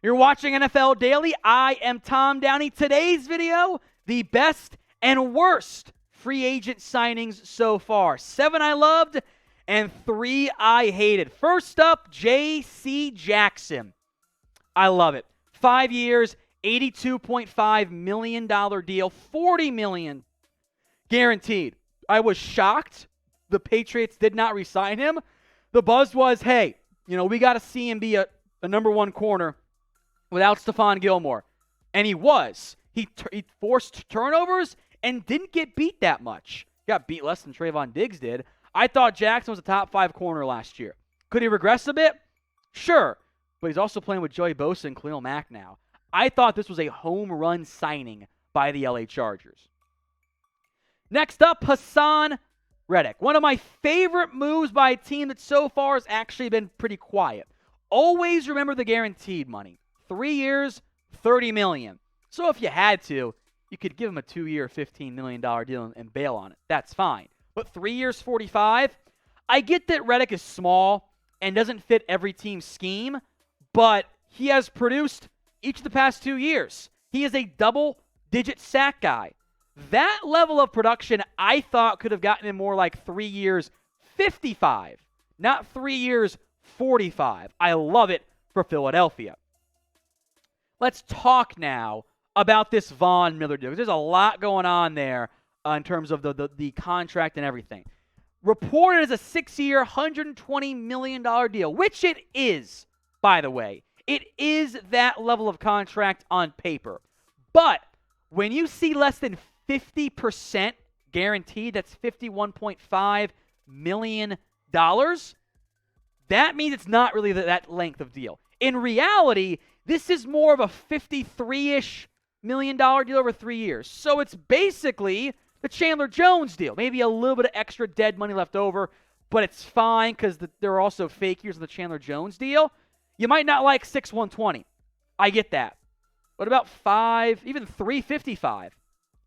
You're watching NFL Daily. I am Tom Downey. Today's video, the best and worst free agent signings so far. 7 I loved and 3 I hated. First up, J.C. Jackson. I love it. 5 years, $82.5 million deal, $40 million guaranteed. I was shocked the Patriots did not re-sign him. The buzz was, hey, we got to see him be a number one corner without Stephon Gilmore. And he was. He forced turnovers and didn't get beat that much. Got beat less than Trayvon Diggs did. I thought Jackson was a top 5 corner last year. Could he regress a bit? Sure. But he's also playing with Joey Bosa and Khalil Mack now. I thought this was a home run signing by the LA Chargers. Next up, Haason Reddick. One of my favorite moves by a team that so far has actually been pretty quiet. Always remember the guaranteed money. 3 years, $30 million. So if you had to, you could give him a 2-year, $15 million deal and bail on it. That's fine. But 3 years, $45? I get that Reddick is small and doesn't fit every team's scheme, but he has produced each of the past 2 years. He is a double-digit sack guy. That level of production, I thought, could have gotten him more like 3 years, 55, not 3 years, 45. I love it for Philadelphia. Let's talk now about this Von Miller deal. There's a lot going on there in terms of the contract and everything. Reported as a 6-year, $120 million deal, which it is, by the way. It is that level of contract on paper. But when you see less than 50% guaranteed, that's $51.5 million, that means it's not really that length of deal. In reality, this is more of a $53-ish million deal over 3 years. So it's basically the Chandler Jones deal. Maybe a little bit of extra dead money left over, but it's fine because there are also fake years of the Chandler Jones deal. You might not like 6/120. I get that. What about 5, even 355?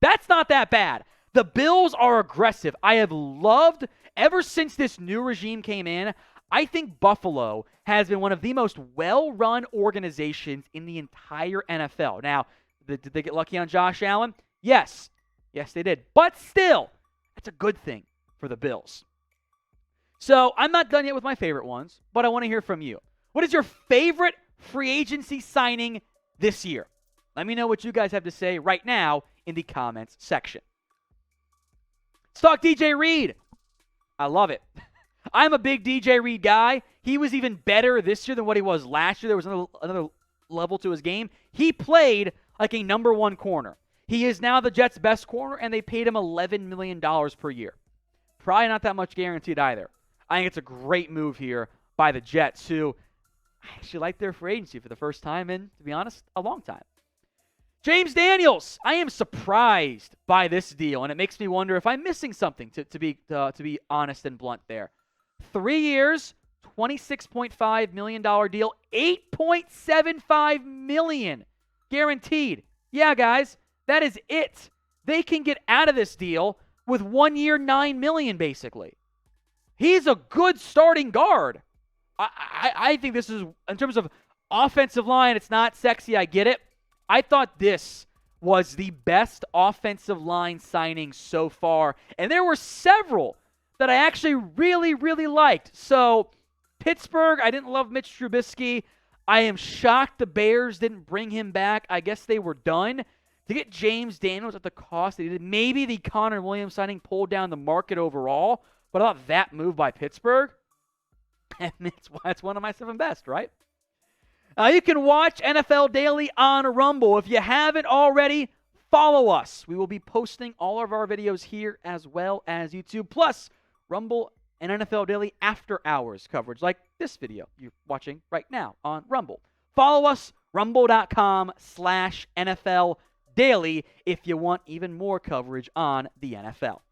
That's not that bad. The Bills are aggressive. I have loved, ever since this new regime came in, I think Buffalo has been one of the most well-run organizations in the entire NFL. Now, did they get lucky on Josh Allen? Yes. Yes, they did. But still, that's a good thing for the Bills. So, I'm not done yet with my favorite ones, but I want to hear from you. What is your favorite free agency signing this year? Let me know what you guys have to say right now in the comments section. Let's talk DJ Reid. I love it. I'm a big DJ Reid guy. He was even better this year than what he was last year. There was another level to his game. He played like a number one corner. He is now the Jets' best corner, and they paid him $11 million per year. Probably not that much guaranteed either. I think it's a great move here by the Jets, who I actually like their free agency for the first time in, to be honest, a long time. James Daniels, I am surprised by this deal, and it makes me wonder if I'm missing something, to be honest and blunt there. 3 years, $26.5 million deal, $8.75 million guaranteed. Yeah, guys, that is it. They can get out of this deal with 1 year, $9 million, basically. He's a good starting guard. I think this is, in terms of offensive line, it's not sexy, I get it. I thought this was the best offensive line signing so far, and there were several that I actually really, really liked. So, Pittsburgh, I didn't love Mitch Trubisky. I am shocked the Bears didn't bring him back. I guess they were done. To get James Daniels at the cost they did, maybe the Connor Williams signing pulled down the market overall, but I thought that move by Pittsburgh, and that's why it's one of my 7 best, right? You can watch NFL Daily on Rumble. If you haven't already, follow us. We will be posting all of our videos here as well as YouTube. Plus, Rumble and NFL Daily after hours coverage like this video you're watching right now on Rumble. Follow us, rumble.com/NFL Daily if you want even more coverage on the NFL.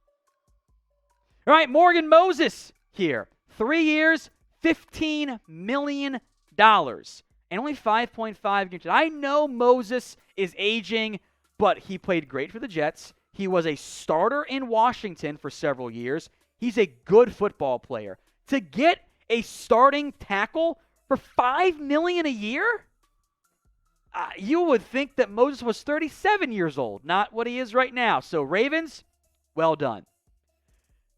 All right, Morgan Moses here. 3 years, $15 million. And only 5.5 guaranteed. I know Moses is aging, but he played great for the Jets. He was a starter in Washington for several years. He's a good football player. To get a starting tackle for $5 million a year? You would think that Moses was 37 years old, not what he is right now. So Ravens, well done.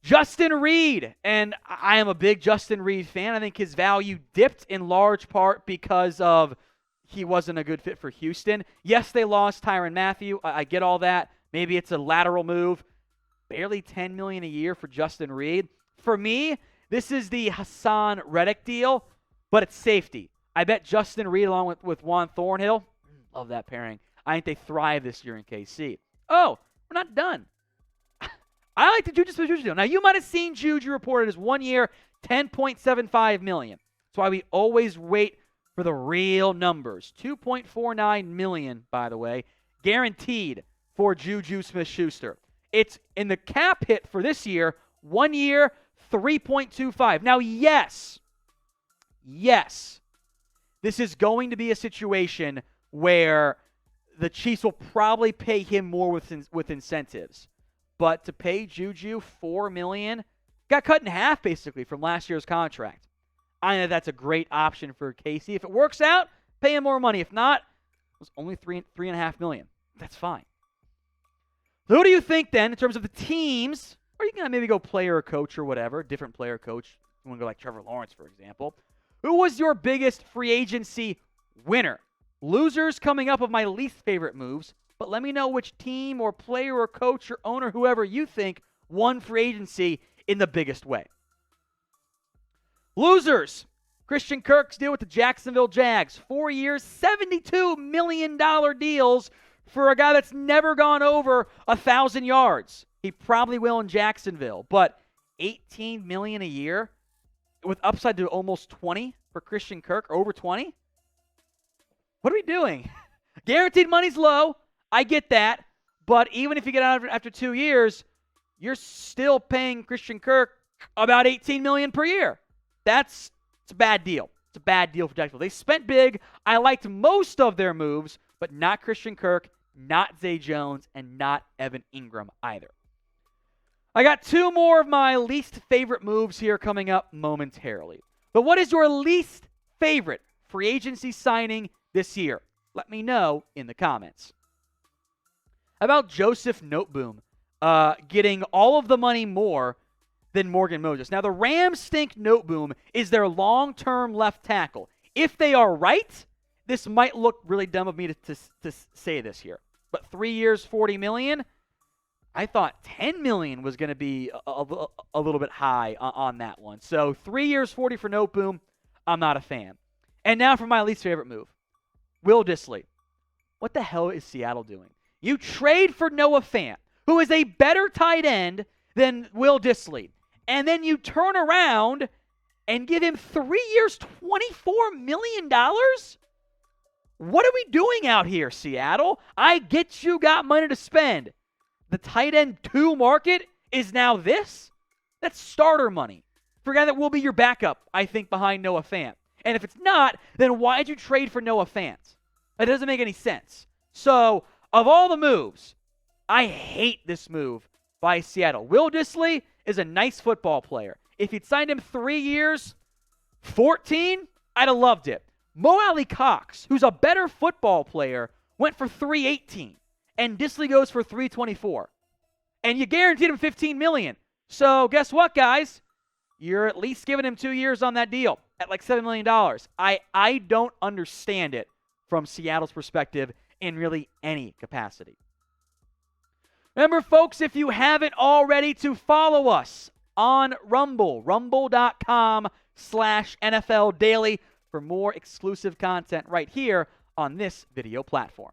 Justin Reid, and I am a big Justin Reid fan. I think his value dipped in large part because of he wasn't a good fit for Houston. Yes, they lost Tyrann Mathieu. I get all that. Maybe it's a lateral move. Barely $10 million a year for Justin Reid. For me, this is the Haason Reddick deal, but it's safety. I bet Justin Reid along with Juan Thornhill. Love that pairing. I think they thrive this year in KC. Oh, we're not done. I like the JuJu Smith-Schuster deal. Now, you might have seen JuJu reported as 1 year, $10.75 million. That's why we always wait for the real numbers. $2.49 million, by the way, guaranteed for JuJu Smith-Schuster. It's in the cap hit for this year, 1 year, $3.25. Now, yes, this is going to be a situation where the Chiefs will probably pay him more with incentives. But to pay JuJu $4 million, got cut in half basically from last year's contract. I know that's a great option for KC. If it works out, pay him more money. If not, it was only $3.5 million. That's fine. So who do you think then in terms of the teams, or you can maybe go player or coach or whatever, different player or coach. You want to go like Trevor Lawrence, for example. Who was your biggest free agency winner? Losers coming up of my least favorite moves. But let me know which team or player or coach or owner, whoever you think, won free agency in the biggest way. Losers. Christian Kirk's deal with the Jacksonville Jags. 4 years, $72 million deals for a guy that's never gone over 1,000 yards. He probably will in Jacksonville. But $18 million a year with upside to almost 20 for Christian Kirk, over 20? What are we doing? Guaranteed money's low. I get that, but even if you get out after 2 years, you're still paying Christian Kirk about $18 million per year. It's a bad deal. It's a bad deal for Jacksonville. They spent big. I liked most of their moves, but not Christian Kirk, not Zay Jones, and not Evan Ingram either. I got 2 more of my least favorite moves here coming up momentarily. But what is your least favorite free agency signing this year? Let me know in the comments. How about Joseph Noteboom getting all of the money more than Morgan Moses? Now, the Rams think Noteboom is their long-term left tackle. If they are right, this might look really dumb of me to say this here. But 3 years, $40 million? I thought $10 million was going to be a little bit high on that one. So 3 years, $40 for Noteboom, I'm not a fan. And now for my least favorite move. Will Dissly. What the hell is Seattle doing? You trade for Noah Fant, who is a better tight end than Will Dissly. And then you turn around and give him 3 years, $24 million? What are we doing out here, Seattle? I get you got money to spend. The tight end 2 market is now this? That's starter money for a guy that will be your backup, I think, behind Noah Fant. And if it's not, then why did you trade for Noah Fant? That doesn't make any sense. So, of all the moves, I hate this move by Seattle. Will Dissly is a nice football player. If you'd signed him 3 years, 14, I'd have loved it. Mo Alley Cox, who's a better football player, went for $318, and Dissly goes for $324. And you guaranteed him $15 million. So guess what, guys? You're at least giving him 2 years on that deal at like $7 million. I don't understand it from Seattle's perspective in really any capacity. Remember, folks, if you haven't already, to follow us on Rumble, rumble.com/NFL Daily for more exclusive content right here on this video platform.